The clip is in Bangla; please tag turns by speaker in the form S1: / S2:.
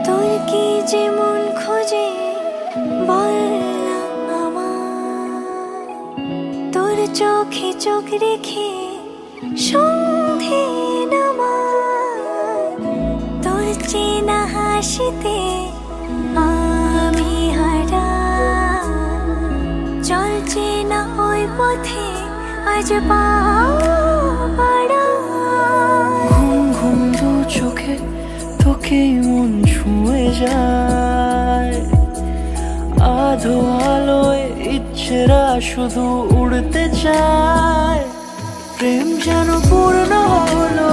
S1: তোর কি যেমন খোঁজে বল না আমায়, তোর চোখে চোখ রেখে সন্ধে নামায়, তোর চেনা হাসিতে আমি হারাই, চল চেনা ওই পথে আজ পা বাড়াই।
S2: ঘুম ঘুম দু চোখে তোকেই মন ছুঁয়ে যায়, আধো আলোয় ইচ্ছেরা শুধু উড়তে চায়। প্রেম যেন পূর্ণ হলো